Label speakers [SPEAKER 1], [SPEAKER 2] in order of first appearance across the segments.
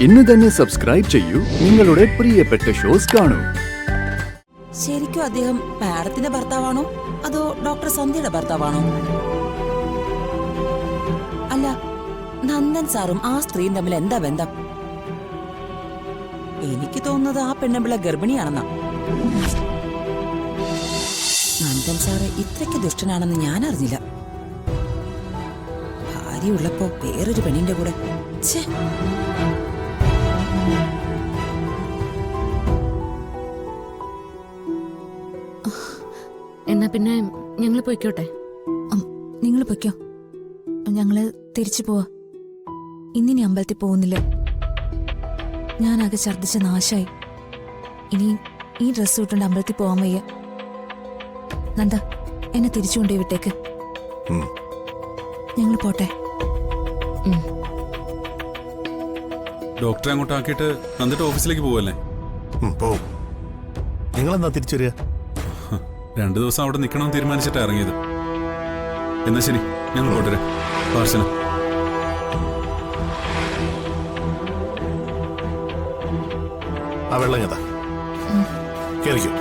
[SPEAKER 1] ഇന്ന് തന്നെ സബ്സ്ക്രൈബ് ചെയ്യൂ, നിങ്ങളുടെ പ്രിയപ്പെട്ട ഷോസ് കാണൂ.
[SPEAKER 2] ശരിക്കും അദ്ദേഹം മാഡത്തിന്റെ ഭർത്താവാണോ അതോ ഡോക്ടർ സന്ധ്യയുടെ ഭർത്താവാണോ? അല്ല, നന്ദൻ സാറും ആ സ്ത്രീയും തമ്മിൽ എന്താ ബന്ധം? എനിക്ക് തോന്നുന്നത് ആ പെണ്ണുപിള്ള ഗർഭിണിയാണെന്നാ. നന്ദൻ സാറ് ഇത്രയ്ക്ക് ദുഷ്ടനാണെന്ന് ഞാൻ അറിഞ്ഞില്ല. ഭാര്യയുള്ളപ്പോ വേറൊരു പെണ്ണിന്റെ കൂടെ.
[SPEAKER 3] എന്നാ പിന്നെ ഞങ്ങൾ പോയിക്കോട്ടെ.
[SPEAKER 4] നിങ്ങൾ പൊയ്ക്കോ, ഞങ്ങള് തിരിച്ചു പോവാ. ഇന്നിനി അമ്പലത്തിൽ പോകുന്നില്ല. ഞാനാകെ ഛർദ്ദിച്ച നാശായി. ഇനി ഈ ഡ്രസ്സ് ഇട്ടുകൊണ്ട് അമ്പലത്തിൽ പോവാൻ വയ്യ. നന്ദ, എന്നെ തിരിച്ചു കൊണ്ടുപോയി വിട്ടേക്ക്. ഞങ്ങൾ പോട്ടെ.
[SPEAKER 5] ഡോക്ടറെ അങ്ങോട്ട് ആക്കിയിട്ട് നന്ദിട്ട് ഓഫീസിലേക്ക് പോവല്ലേ?
[SPEAKER 6] പോവും. നിങ്ങളെന്നാ തിരിച്ചു വരിക?
[SPEAKER 5] 2 ദിവസം അവിടെ നിൽക്കണമെന്ന് തീരുമാനിച്ചിട്ടാ ഇറങ്ങിയത്. എന്നാ ശരി, ഞങ്ങൾ പോട്ടെ. പാർശന,
[SPEAKER 6] ആ വെള്ളം കേട്ടാ കേറിക്കോ.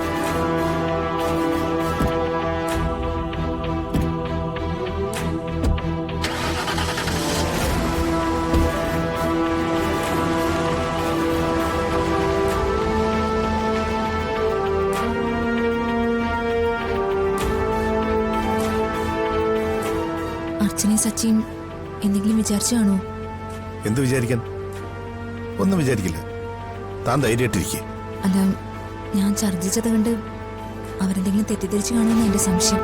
[SPEAKER 4] അർച്ചനയും സച്ചിയും എന്തെങ്കിലും വിചാരിച്ചു കാണോ?
[SPEAKER 6] എന്ത് വിചാരിക്കാൻ? ഒന്നും വിചാരിക്കില്ല. താൻ ധൈര്യമായിട്ടിരിക്കേ.
[SPEAKER 4] അല്ല, ഞാൻ ഛർദ്ദിച്ചത് കണ്ട് അവരെന്തെങ്കിലും തെറ്റിദ്ധരിച്ചു കാണുമെന്ന് എന്റെ സംശയം.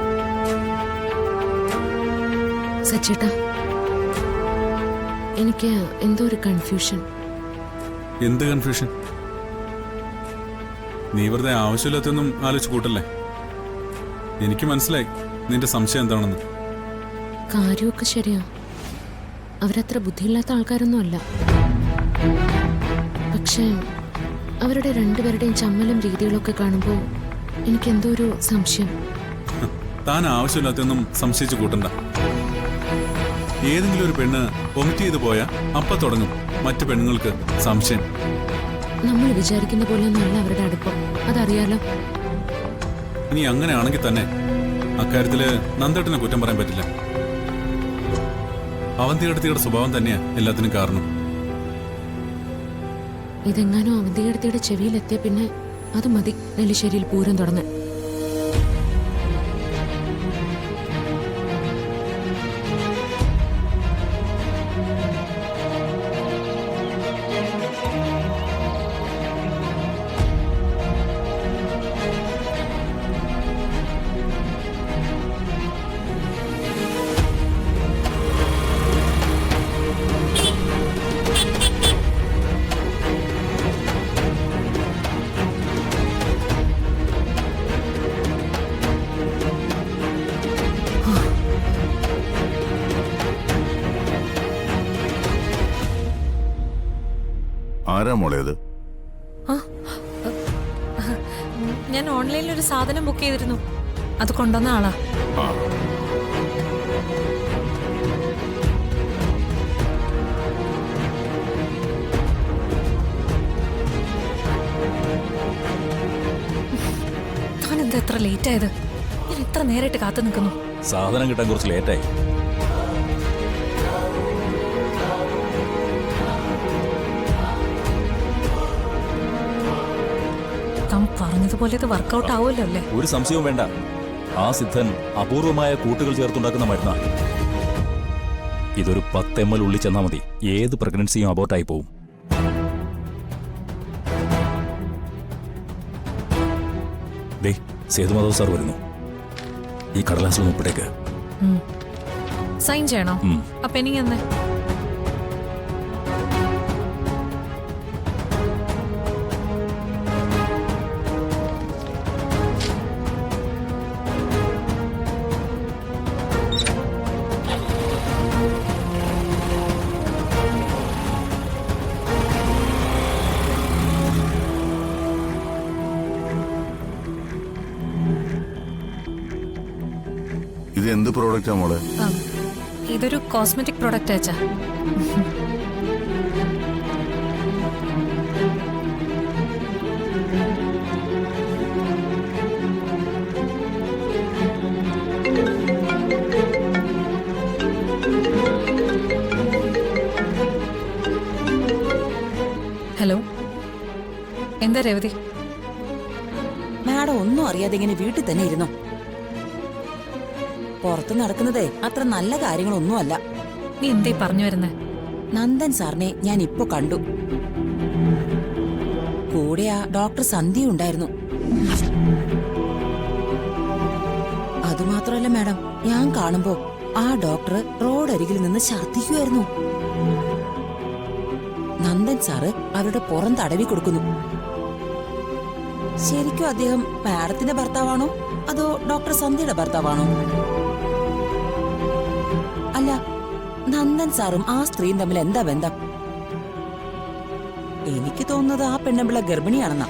[SPEAKER 3] സച്ചേട്ടാ, എനിക്ക് എന്തോ ഒരു കൺഫ്യൂഷൻ.
[SPEAKER 5] എന്ത് കൺഫ്യൂഷൻ? നീ വെറുതെ ആവശ്യമില്ലാത്തൊന്നും ആലോചിച്ച് കൂട്ടല്ലേ. എനിക്ക് മനസ്സിലായി നിന്റെ സംശയം എന്താണെന്ന്.
[SPEAKER 3] കാര്യമൊക്കെ ശരിയാ. അവരത്ര ബുദ്ധിയില്ലാത്ത ആൾക്കാരൊന്നും അല്ല. പക്ഷേ അവരുടെ രണ്ടുപേരുടെയും ചമ്മലും രീതികളൊക്കെ കാണുമ്പോൾ എനിക്കെന്തോ ഒരു സംശയം.
[SPEAKER 5] താൻ ആവശ്യമില്ലാത്തൊന്നും സംശയിച്ചു കൂട്ടണ്ട. ഏതെങ്കിലും ഒരു പെണ്ണ് വൊമിറ്റ് ചെയ്തു പോയാൽ അപ്പൊ തുടങ്ങും മറ്റു പെണ്ണുങ്ങൾക്ക് സംശയം.
[SPEAKER 3] നമ്മൾ വിചാരിക്കുന്ന പോലെ ഒന്നല്ല അവരുടെ അടുപ്പം, അതറിയാലോ.
[SPEAKER 5] ഇനി അങ്ങനെയാണെങ്കിൽ തന്നെ അക്കാര്യത്തില് നന്ദേട്ടനെ കുറ്റം പറയാൻ പറ്റില്ല. അവന്തികടത്തിയുടെ സ്വഭാവം തന്നെയാ എല്ലാത്തിനും കാരണം.
[SPEAKER 3] ഇതെങ്ങാനോ അവന്തികടത്തിയുടെ ചെവിയിലെത്തിയ പിന്നെ അത് മതി നെല്ലിശ്ശേരിയിൽ പൂരം തുടങ്ങാൻ.
[SPEAKER 6] ആരാ മോളെ അത്?
[SPEAKER 7] ഞാൻ ഓൺലൈനിൽ ഒരു സാധനം ബുക്ക് ചെയ്തിരുന്നു, അത് കൊണ്ടുവന്ന ആളാ. താൻ എന്താ എത്ര ലേറ്റ് ആയത്? ഞാൻ ഇത്ര നേരായിട്ട് കാത്തു നിൽക്കുന്നു.
[SPEAKER 8] സാധനം കിട്ടാൻ കുറച്ച് ലേറ്റായി.
[SPEAKER 7] പറഞ്ഞതുപോലെ ഇത് വർക്കൗട്ട് ആവുമല്ലോ അല്ലേ?
[SPEAKER 8] ഒരു സംശയവും വേണ്ട. ആ സിദ്ധൻ അപൂർവമായ കൂട്ടുകൾ ചേർത്തുണ്ടാക്കുന്ന മരുന്നാണ്. ഇതൊരു 10 ml ഉള്ളിൽ ചെന്നാൽ മതി, ഏത് പ്രഗ്നൻസിയും അബോർട്ടായി പോവും. ദേ, സേതുമാധവ് സാർ വരുന്നു. ഈ കടലാസിൽ മുപ്പിട്ടേക്ക്.
[SPEAKER 7] സൈൻ ചെയ്യണോ? അപ്പൊ എനിക്ക് എന്നേ
[SPEAKER 6] ഇത് എന്ത് പ്രോഡക്റ്റാ മോളെ?
[SPEAKER 7] ഇതൊരു കോസ്മെറ്റിക് പ്രോഡക്റ്റ് അച്ഛാ. ഹലോ, എന്താ രേവതി?
[SPEAKER 2] മാഡം ഒന്നും അറിയാതെ ഇങ്ങനെ വീട്ടിൽ തന്നെ ഇരുന്നു. പുറത്ത് നടക്കുന്നതേ അത്ര നല്ല കാര്യങ്ങളൊന്നുമല്ല.
[SPEAKER 7] നീ എന്തേ പറഞ്ഞു വരുന്നേ?
[SPEAKER 2] നന്ദൻ സാറിനെ ഞാൻ ഇപ്പൊ കണ്ടു. കൂടെ ആ ഡോക്ടർ സന്ധ്യ ഉണ്ടായിരുന്നു. അതുമാത്രമല്ല മാഡം, ഞാൻ കാണുമ്പോ ആ ഡോക്ടർ റോഡരികിൽ നിന്ന് ഛർദ്ദിക്കുമായിരുന്നു. നന്ദൻ സാറ് അവരുടെ പുറം തടവി കൊടുക്കുന്നു. ശരിക്കും അദ്ദേഹം മാഡത്തിന്റെ ഭർത്താവാണോ അതോ ഡോക്ടർ സന്ധ്യയുടെ ഭർത്താവാണോ? അല്ല, നന്ദൻ സാറും ആ സ്ത്രീയും തമ്മിൽ എന്താ ബന്ധം? എനിക്ക് തോന്നുന്നത് ആ പെണ്ണുമ്പിള്ള ഗർഭിണിയാണെന്നാ.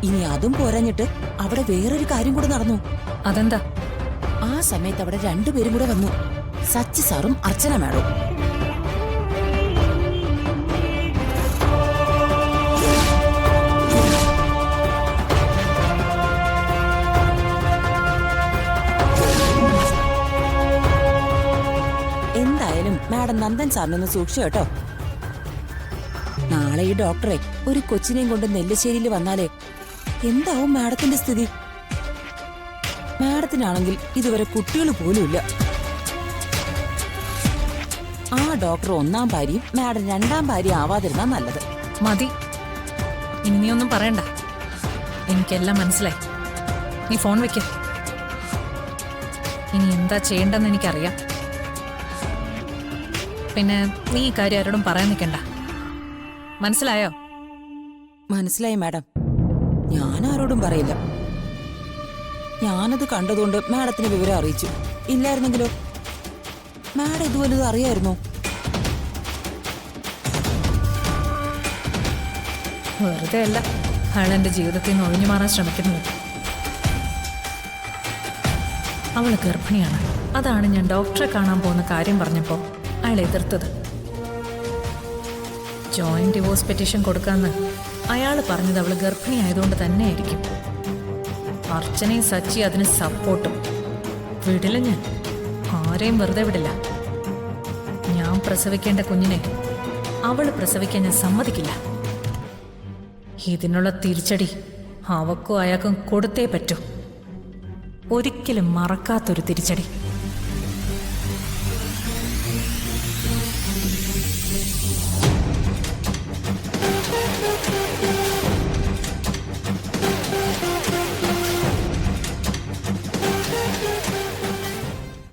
[SPEAKER 2] ഇനി അതും പോരാഞ്ഞിട്ട് അവിടെ വേറൊരു കാര്യം കൂടെ നടന്നു.
[SPEAKER 7] അതെന്താ?
[SPEAKER 2] ആ സമയത്ത് അവിടെ രണ്ടുപേരും കൂടെ വന്നു, സച്ചി സാറും അർച്ചന മാഡവും. എന്തായാലും മാഡം നന്ദൻ സാറിനൊന്ന് സൂക്ഷിച്ചു കേട്ടോ. നാളെ ഈ ഡോക്ടറെ ഒരു കൊച്ചിനെയും കൊണ്ട് നെല്ലിശ്ശേരിയിൽ വന്നാലേ എന്താവും മാഡത്തിന്റെ സ്ഥിതി? മാഡത്തിനാണെങ്കിൽ ഇതുവരെ കുട്ടികൾ പോലുമില്ല. ആ ഡോക്ടർ ഒന്നാം ഭാര്യയും മാഡം രണ്ടാം ഭാര്യ ആവാതിരുന്നാ നല്ലത്.
[SPEAKER 7] മതി, ഇനി നീ ഒന്നും പറയണ്ട. എനിക്കെല്ലാം മനസ്സിലായി. നീ ഫോൺ വെക്ക. ഇനി എന്താ ചെയ്യേണ്ടെന്ന് എനിക്കറിയാം. പിന്നെ നീ ഈ കാര്യം ആരോടും പറയാൻ നിൽക്കണ്ട. മനസ്സിലായോ?
[SPEAKER 2] മനസ്സിലായി മാഡം, ഞാൻ ആരോടും പറയില്ല. ഞാനത് കണ്ടതുകൊണ്ട് മാഡത്തിന് വിവരം അറിയിച്ചു. ഇല്ലായിരുന്നെങ്കിലോ? മാഡം ഇതുപോലും അറിയായിരുന്നോ?
[SPEAKER 7] വെറുതെ അല്ല അയാൾ എന്റെ ജീവിതത്തിൽ നിന്ന് ഒഴിഞ്ഞു മാറാൻ ശ്രമിക്കുന്നത്. അവള് ഗർഭിണിയാണ്. അതാണ് ഞാൻ ഡോക്ടറെ കാണാൻ പോകുന്ന കാര്യം പറഞ്ഞപ്പോൾ അയാൾ എതിർത്തത്. ജോയിന്റ് ഡിവോഴ്സ് പെറ്റീഷൻ കൊടുക്കാന്ന് അയാൾ പറഞ്ഞത് അവള് ഗർഭിണി ആയതുകൊണ്ട് തന്നെ ആയിരിക്കും. അർച്ചനയും സച്ചി അതിന് സപ്പോർട്ടും. വിടില്ല, ഞാൻ ആരെയും വെറുതെ വിടില്ല. ഞാൻ പ്രസവിക്കേണ്ട കുഞ്ഞിനെ അവള് പ്രസവിക്കാൻ ഞാൻ സമ്മതിക്കില്ല. ഇതിനുള്ള തിരിച്ചടി അവക്കും അയാൾക്കും കൊടുത്തേ പറ്റൂ. ഒരിക്കലും മറക്കാത്തൊരു തിരിച്ചടി.